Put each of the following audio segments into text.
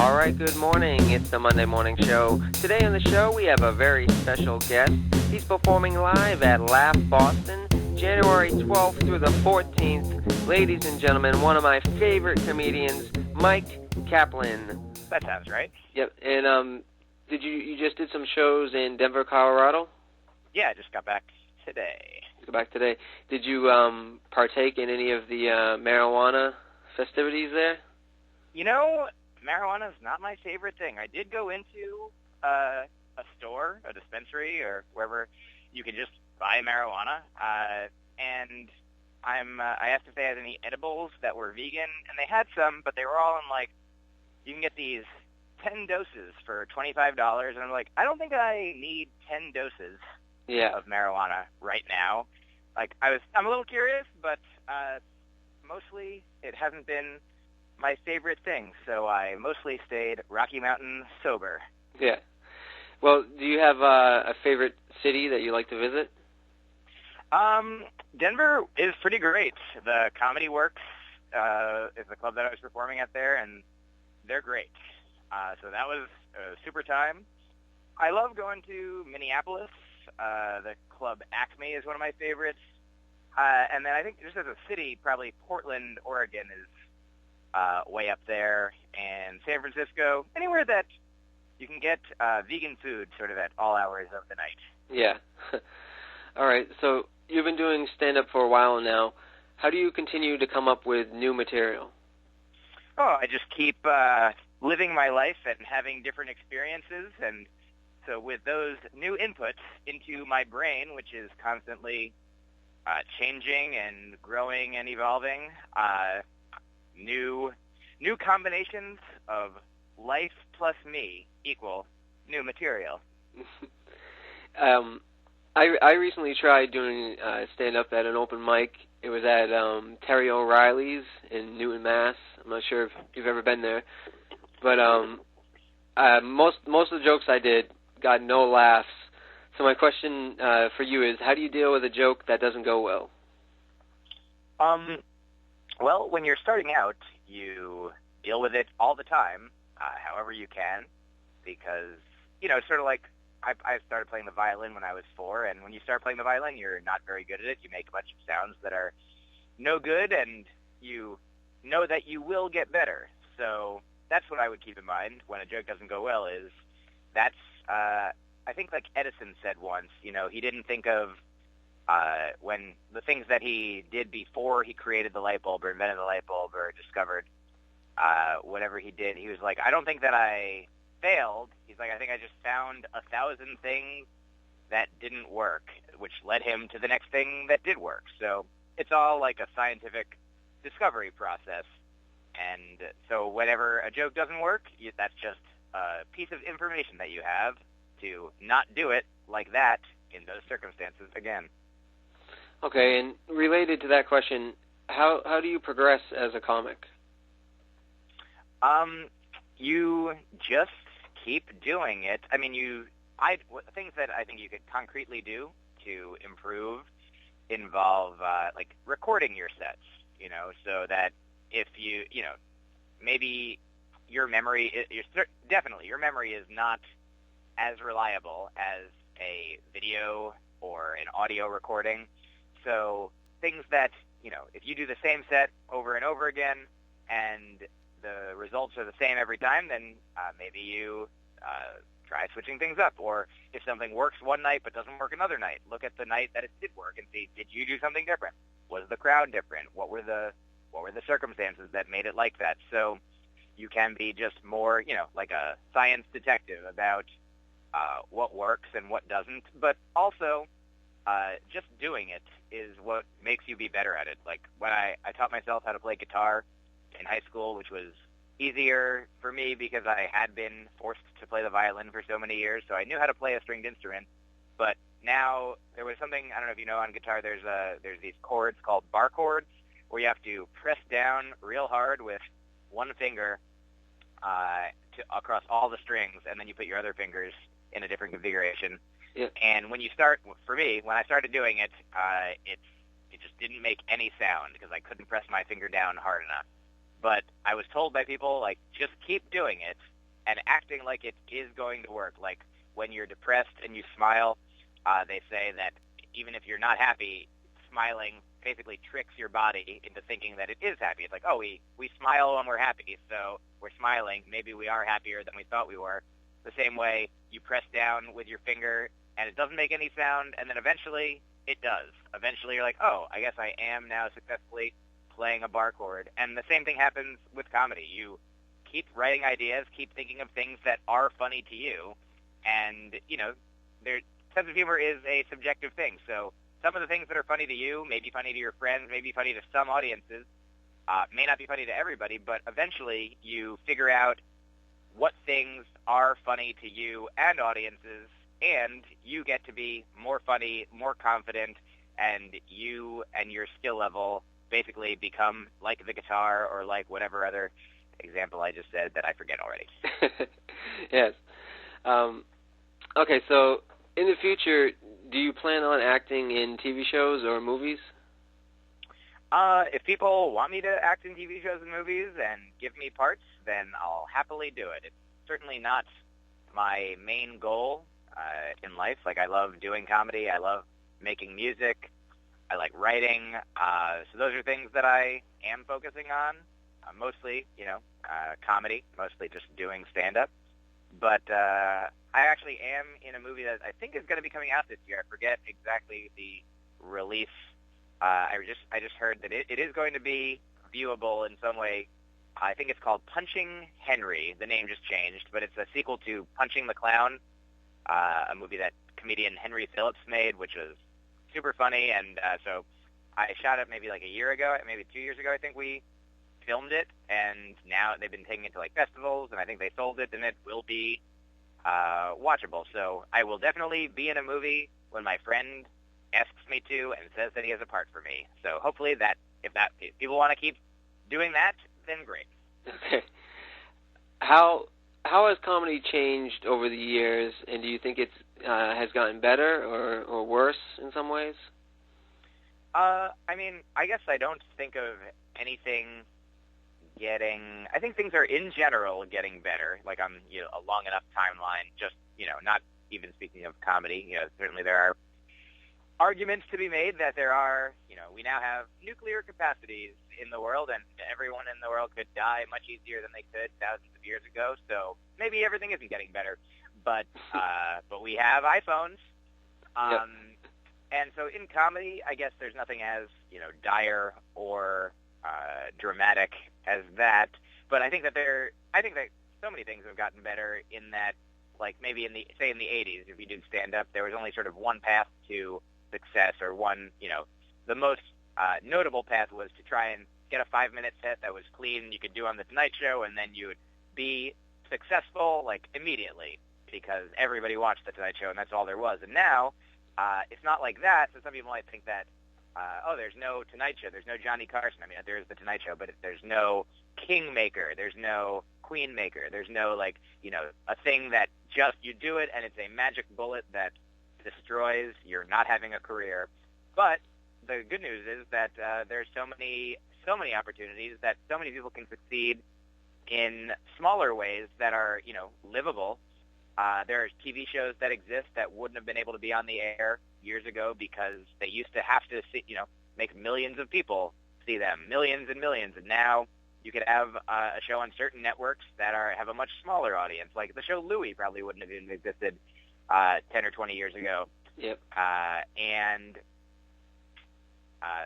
All right, good morning. It's the Monday Morning Show. Today on the show, we have a very special guest. He's performing live at Laugh Boston, January 12th through the 14th. Ladies and gentlemen, one of my favorite comedians, MYQ Kaplan. That sounds right. Yep. And you just did some shows in Denver, Colorado? Yeah, I just got back today. You got back today. Did you partake in any of the marijuana festivities there? You know, marijuana is not my favorite thing. I did go into a store, a dispensary, or wherever you can just buy marijuana, and I asked if they had any edibles that were vegan, and they had some, but they were all in, like, you can get these 10 doses for $25, and I'm like, I don't think I need 10 doses of marijuana right now. Like, I'm a little curious, but mostly it hasn't been my favorite thing, so I mostly stayed Rocky Mountain sober. Yeah. Well, do you have a favorite city that you like to visit? Denver is pretty great. The Comedy Works is the club that I was performing at there, and they're great. So that was a super time. I love going to Minneapolis. The club Acme is one of my favorites. And then I think just as a city, probably Portland, Oregon is way up there, and San Francisco, anywhere that you can get vegan food sort of at all hours of the night. Yeah. All right, so you've been doing stand-up for a while now. How do you continue to come up with new material? Oh, I just keep living my life and having different experiences, and so with those new inputs into my brain, which is constantly changing and growing and evolving, new combinations of life plus me equal new material. I recently tried doing stand-up at an open mic. It was at Terry O'Reilly's in Newton, Mass. I'm not sure if you've ever been there, but most of the jokes I did got no laughs. So my question for you is, how do you deal with a joke that doesn't go well? Well, when you're starting out, you deal with it all the time, however you can, because, you know, sort of like I started playing the violin when I was 4, and when you start playing the violin, you're not very good at it. You make a bunch of sounds that are no good, and you know that you will get better. So that's what I would keep in mind when a joke doesn't go well is that's, I think like Edison said once, you know, he didn't think of when the things that he did before he created the light bulb or invented the light bulb or discovered whatever he did, he was like, I don't think that I failed. He's like, I think I just found 1,000 things that didn't work, which led him to the next thing that did work. So it's all like a scientific discovery process. And so whenever a joke doesn't work, that's just a piece of information that you have to not do it like that in those circumstances again. Okay, and related to that question, how do you progress as a comic? You just keep doing it. I mean, things that I think you could concretely do to improve involve like recording your sets, you know, so that if you know, maybe your memory is not as reliable as a video or an audio recording. So things that, you know, if you do the same set over and over again and the results are the same every time, then maybe you try switching things up. Or if something works one night but doesn't work another night, look at the night that it did work and see, did you do something different? Was the crowd different? What were the circumstances that made it like that? So you can be just more, you know, like a science detective about what works and what doesn't, but also just doing it is what makes you be better at it. Like when I taught myself how to play guitar in high school, which was easier for me because I had been forced to play the violin for so many years, so I knew how to play a stringed instrument. But now there was something, I don't know if you know, on guitar there's these chords called bar chords where you have to press down real hard with one finger across all the strings, and then you put your other fingers in a different configuration. Yeah. And when you start, for me, when I started doing it, it just didn't make any sound because I couldn't press my finger down hard enough. But I was told by people, like, just keep doing it, and acting like it is going to work. Like when you're depressed and you smile, they say that even if you're not happy, smiling basically tricks your body into thinking that it is happy. It's like, oh, we smile when we're happy, so we're smiling. Maybe we are happier than we thought we were. The same way you press down with your finger and it doesn't make any sound, and then eventually it does. Eventually you're like, oh, I guess I am now successfully playing a bar chord. And the same thing happens with comedy. You keep writing ideas, keep thinking of things that are funny to you, and, their sense of humor is a subjective thing. So some of the things that are funny to you may be funny to your friends, may be funny to some audiences, may not be funny to everybody, but eventually you figure out what things are funny to you and audiences, and you get to be more funny, more confident, and you and your skill level basically become like the guitar or like whatever other example I just said that I forget already. Yes. Okay, so in the future, do you plan on acting in TV shows or movies? If people want me to act in TV shows and movies and give me parts, then I'll happily do it. It's certainly not my main goal in life. Like, I love doing comedy. I love making music. I like writing. So those are things that I am focusing on. Mostly, comedy, mostly just doing stand-up. But I actually am in a movie that I think is going to be coming out this year. I forget exactly the release. I just heard that it is going to be viewable in some way. I think it's called Punching Henry. The name just changed, but it's a sequel to Punching the Clown, a movie that comedian Henry Phillips made, which was super funny. And so I shot it maybe like a year ago, maybe 2 years ago, I think we filmed it, and now they've been taking it to like festivals, and I think they sold it, and it will be watchable. So I will definitely be in a movie when my friend asks me to and says that he has a part for me. So hopefully if people want to keep doing that, then great. Okay. How has comedy changed over the years, and do you think it has gotten better or worse in some ways? I guess I don't think of anything I think things are in general getting better, like on a long enough timeline, just, not even speaking of comedy. Certainly there are arguments to be made that there are, we now have nuclear capacities in the world, and everyone in the world could die much easier than they could thousands of years ago, so maybe everything isn't getting better, but we have iPhones, Yep. And so in comedy, I guess there's nothing as, dire or dramatic as that, but I think that so many things have gotten better in that, like maybe in the 80s, if you did stand up, there was only sort of one path to success, or one, the most notable path was to try and get a 5-minute set that was clean, you could do on the Tonight Show, and then you would be successful like immediately because everybody watched the Tonight Show and that's all there was. And now it's not like that. So some people might think that there's no Tonight Show, there's no Johnny Carson. I mean, there's the Tonight Show, but there's no Kingmaker, there's no Queenmaker, there's no a thing that just you do it and it's a magic bullet that destroys you're not having a career. But the good news is that there's so many opportunities that so many people can succeed in smaller ways that are livable. There are TV shows that exist that wouldn't have been able to be on the air years ago because they used to have to make millions of people see them, millions and millions, and now you could have a show on certain networks that have a much smaller audience. Like the show Louie probably wouldn't have even existed 10 or 20 years ago. Yep.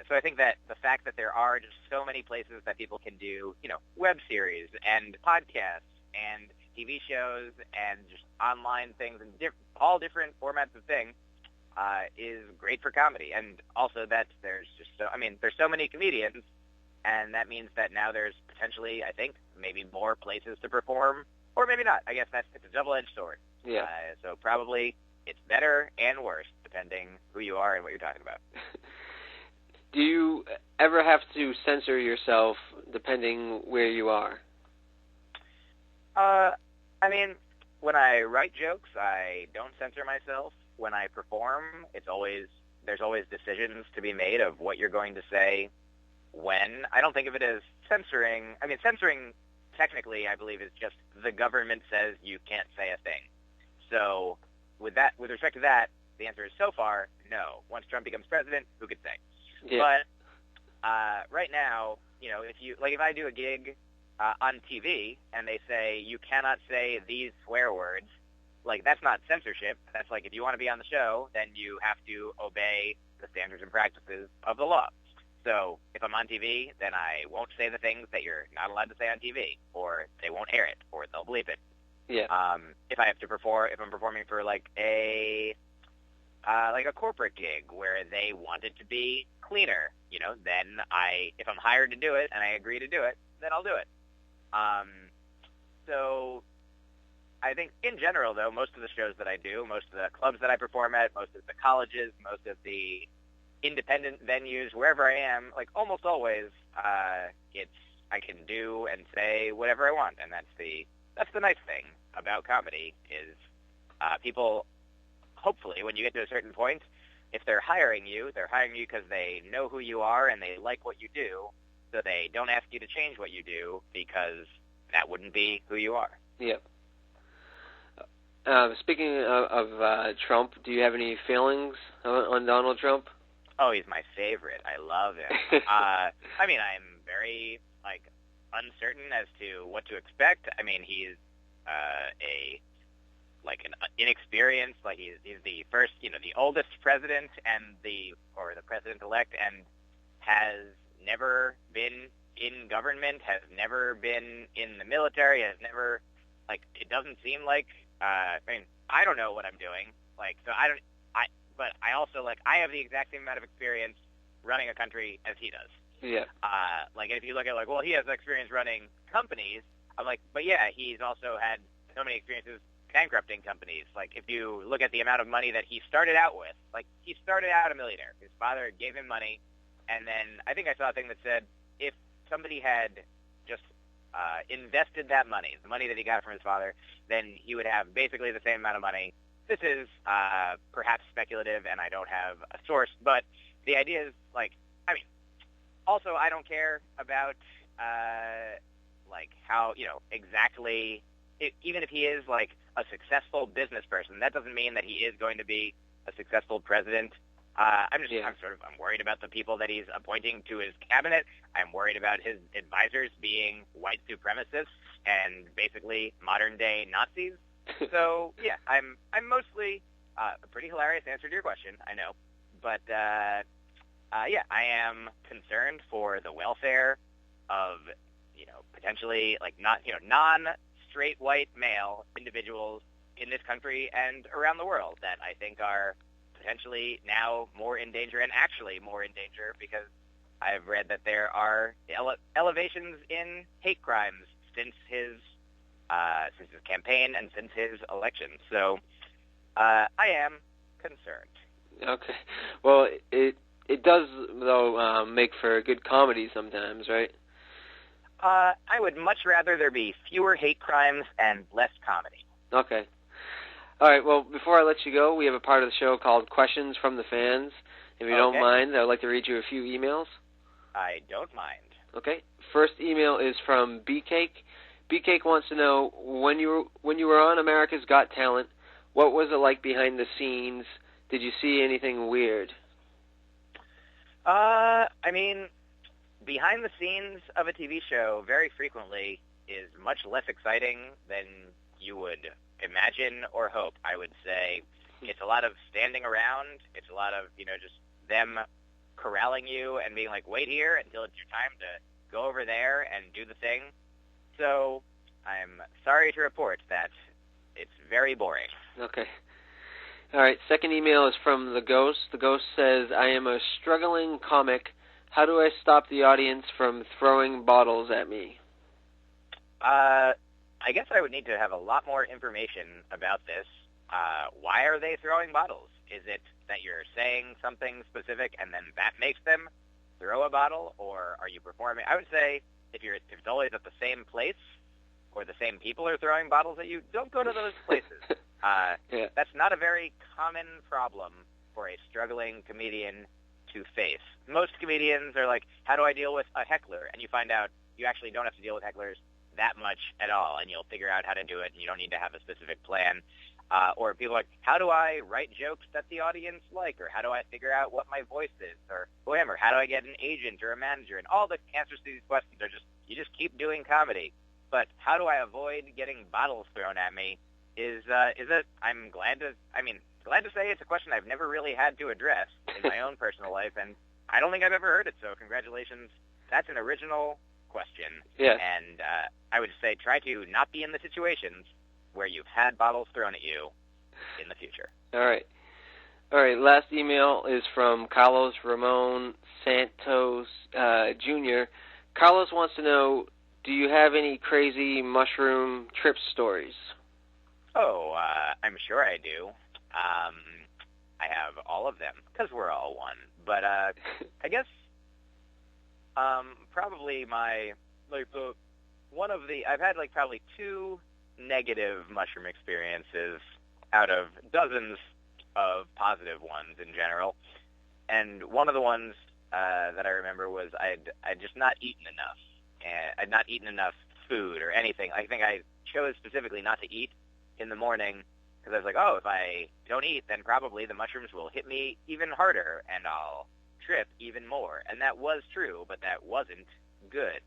So I think that the fact that there are just so many places that people can do, web series and podcasts and TV shows and just online things and all different formats of things is great for comedy. And also that there's so many comedians, and that means that now there's potentially, I think, maybe more places to perform, or maybe not. I guess it's a double-edged sword. Yeah. So probably it's better and worse depending who you are and what you're talking about. Do you ever have to censor yourself depending where you are? When I write jokes, I don't censor myself. When I perform, there's always decisions to be made of what you're going to say when. I don't think of it as censoring. Censoring technically, I believe, is just the government says you can't say a thing. So with respect to that, the answer is so far, no. Once Trump becomes president, who could say? Yeah. But right now, if I do a gig on TV and they say you cannot say these swear words, that's not censorship. That's if you want to be on the show, then you have to obey the standards and practices of the law. So if I'm on TV, then I won't say the things that you're not allowed to say on TV, or they won't air it, or they'll bleep it. Yeah. If I'm performing for a corporate gig where they want it to be cleaner, then if I'm hired to do it and I agree to do it, then I'll do it. So I think in general, though, most of the shows that I do, most of the clubs that I perform at, most of the colleges, most of the independent venues, wherever I am, almost always, I can do and say whatever I want, and that's the nice thing about comedy is people, hopefully, when you get to a certain point, if they're hiring you because they know who you are and they like what you do, so they don't ask you to change what you do because that wouldn't be who you are. Yep. Speaking of Trump, do you have any feelings on Donald Trump? Oh, he's my favorite. I love him. I'm very uncertain as to what to expect. He's an inexperienced, he's the first, the oldest president the president-elect, and has never been in government, has never been in the military, has never, it doesn't seem like, I don't know what I'm doing, but I also, I have the exact same amount of experience running a country as he does. Yeah. If you look at, he has experience running companies, I'm but yeah, he's also had so many experiences bankrupting companies. If you look at the amount of money that he started out with, he started out a millionaire. His father gave him money, and then I think I saw a thing that said if somebody had just invested that money, the money that he got from his father, then he would have basically the same amount of money. This is perhaps speculative, and I don't have a source, but the idea is, also I don't care about, how, exactly, even if he is, a successful business person, that doesn't mean that he is going to be a successful president. I'm worried about the people that he's appointing to his cabinet. I'm worried about his advisors being white supremacists and basically modern-day Nazis. So, yeah, I'm mostly a pretty hilarious answer to your question, I know. But, yeah, I am concerned for the welfare of, potentially, non-straight white male individuals in this country and around the world that I think are potentially now more in danger, and actually more in danger, because I've read that there are elevations in hate crimes since his campaign and since his election. So I am concerned. Okay. Well, it does, though, make for good comedy sometimes, right? I would much rather there be fewer hate crimes and less comedy. Okay. All right, well, before I let you go, we have a part of the show called Questions from the Fans. If you don't mind, I would like to read you a few emails. I don't mind. Okay. First email is from B-Cake. B-Cake wants to know, when you were on America's Got Talent, what was it like behind the scenes? Did you see anything weird? Behind the scenes of a TV show very frequently is much less exciting than you would imagine or hope. I would say it's a lot of standing around. It's a lot of, just them corralling you and being wait here until it's your time to go over there and do the thing. So I'm sorry to report that it's very boring. Okay. All right, second email is from The Ghost. The Ghost says, I am a struggling comic. How do I stop the audience from throwing bottles at me? I guess I would need to have a lot more information about this. Why are they throwing bottles? Is it that you're saying something specific and then that makes them throw a bottle, or are you performing? I would say if it's always at the same place or the same people are throwing bottles at you, don't go to those places. Yeah. That's not a very common problem for a struggling comedian to face. Most comedians are how do I deal with a heckler? And you find out you actually don't have to deal with hecklers that much at all, and you'll figure out how to do it, and you don't need to have a specific plan. Or people are like, how do I write jokes that the audience like? Or how do I figure out what my voice is? Or whatever. How do I get an agent or a manager? And all the answers to these questions are just, you just keep doing comedy. But how do I avoid getting bottles thrown at me I'm glad to say it's a question I've never really had to address in my own personal life, and I don't think I've ever heard it, so congratulations. That's an original question. Yeah. And I would say try to not be in the situations where you've had bottles thrown at you in the future. All right. Last email is from Carlos Ramon Santos Jr. Carlos wants to know, do you have any crazy mushroom trip stories? Oh, I'm sure I do. I have all of them, because we're all one. But I guess probably I've had probably 2 negative mushroom experiences out of dozens of positive ones in general. And one of the ones that I remember was I'd just not eaten enough. And I'd not eaten enough food or anything. I think I chose specifically not to eat in the morning because I was like, oh, if I don't eat, then probably the mushrooms will hit me even harder and I'll trip even more. And that was true, but that wasn't good.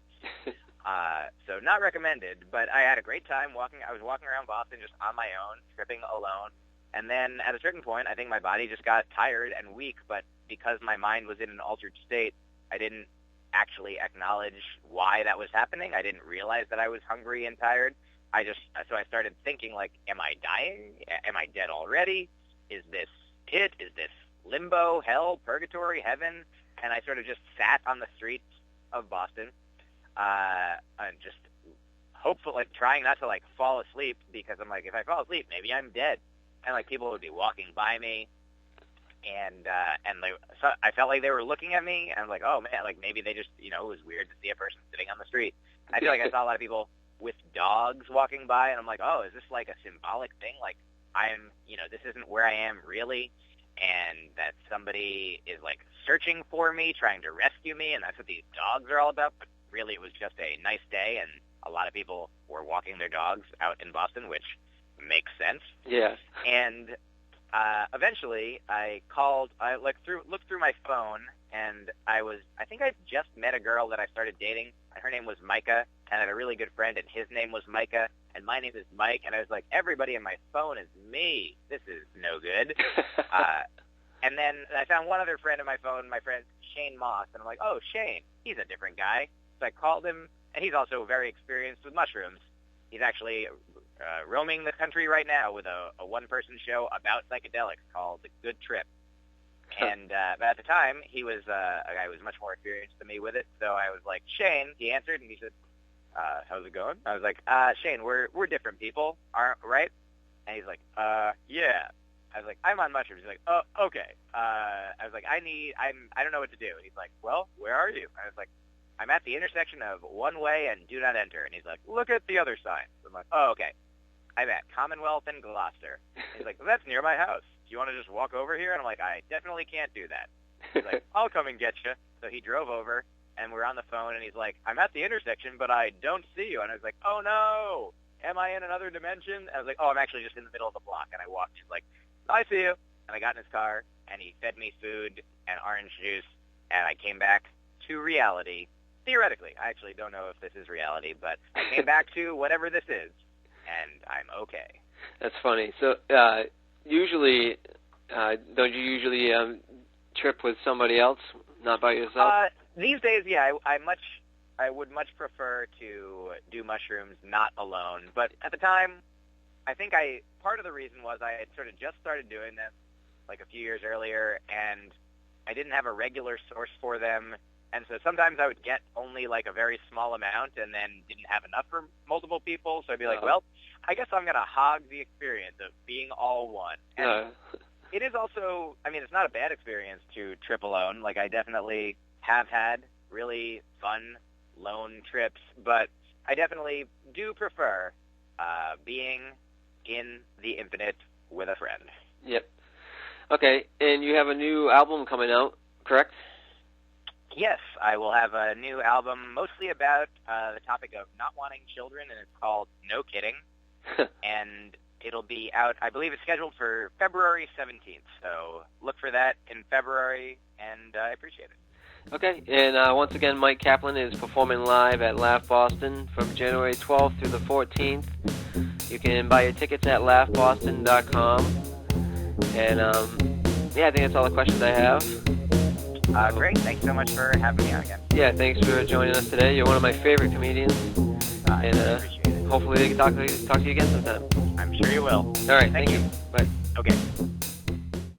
So not recommended, but I had a great time walking. I was walking around Boston just on my own, tripping alone. And then at a certain point, I think my body just got tired and weak, but because my mind was in an altered state, I didn't actually acknowledge why that was happening. I didn't realize that I was hungry and tired. So I started thinking, am I dying? Am I dead already? Is this pit? Is this limbo, hell, purgatory, heaven? And I sort of just sat on the streets of Boston, and just hopeful, trying not to fall asleep, because I'm like, if I fall asleep, maybe I'm dead. And people would be walking by me, and so I felt like they were looking at me, and I'm like, oh man, maybe they just, it was weird to see a person sitting on the street. I feel like I saw a lot of people with dogs walking by, and I'm like, oh, is this a symbolic thing? This isn't where I am really, and that somebody is searching for me, trying to rescue me, and that's what these dogs are all about. But really, it was just a nice day, and a lot of people were walking their dogs out in Boston, which makes sense. Yeah. And eventually, I looked through my phone, and I think I just met a girl that I started dating. Her name was Micah, and I had a really good friend, and his name was Micah, and my name is Mike, and I was like, everybody in my phone is me. This is no good. And then I found one other friend in my phone, my friend Shane Moss, and I'm like, oh, Shane, he's a different guy. So I called him, and he's also very experienced with mushrooms. He's actually roaming the country right now with a one-person show about psychedelics called The Good Trip. And but at the time, he was a guy who was much more experienced than me with it. So I was like, Shane. He answered, and he said, how's it going? I was like, Shane, we're different people, right? And he's like, yeah. I was like, I'm on mushrooms. He's like, oh, okay. I was like, I don't know what to do. And he's like, well, where are you? I was like, I'm at the intersection of one way and do not enter. And he's like, look at the other sign. So I'm like, oh, okay. I'm at Commonwealth and Gloucester. He's like, well, that's near my house. Do you want to just walk over here? And I'm like, I definitely can't do that. He's like, I'll come and get you. So he drove over, and we're on the phone, and he's like, I'm at the intersection, but I don't see you. And I was like, oh, no. Am I in another dimension? And I was like, oh, I'm actually just in the middle of the block. And I walked. He's like, I see you. And I got in his car, and he fed me food and orange juice, and I came back to reality. Theoretically, I actually don't know if this is reality, but I came back to whatever this is, and I'm okay. That's funny. So usually, don't you usually trip with somebody else, not by yourself? These days, yeah, I would much prefer to do mushrooms not alone. But at the time, I think part of the reason was I had sort of just started doing this a few years earlier, and I didn't have a regular source for them. And so sometimes I would get only a very small amount and then didn't have enough for multiple people. So I'd be like, well, I guess I'm going to hog the experience of being all one. And it is also, it's not a bad experience to trip alone. I definitely have had really fun lone trips, but I definitely do prefer being in the infinite with a friend. Yep. Okay, and you have a new album coming out, correct? Yes, I will have a new album mostly about the topic of not wanting children, and it's called No Kidding. And it'll be out, I believe it's scheduled for February 17th. So look for that in February, and I appreciate it. Okay, and once again, Mike Kaplan is performing live at Laugh Boston from January 12th through the 14th. You can buy your tickets at laughboston.com. And, yeah, I think that's all the questions I have. Great. Thanks so much for having me on again. Yeah, thanks for joining us today. You're one of my favorite comedians. And appreciate it. Hopefully we can talk to you again sometime. I'm sure you will. All right, thank you. Bye. Okay.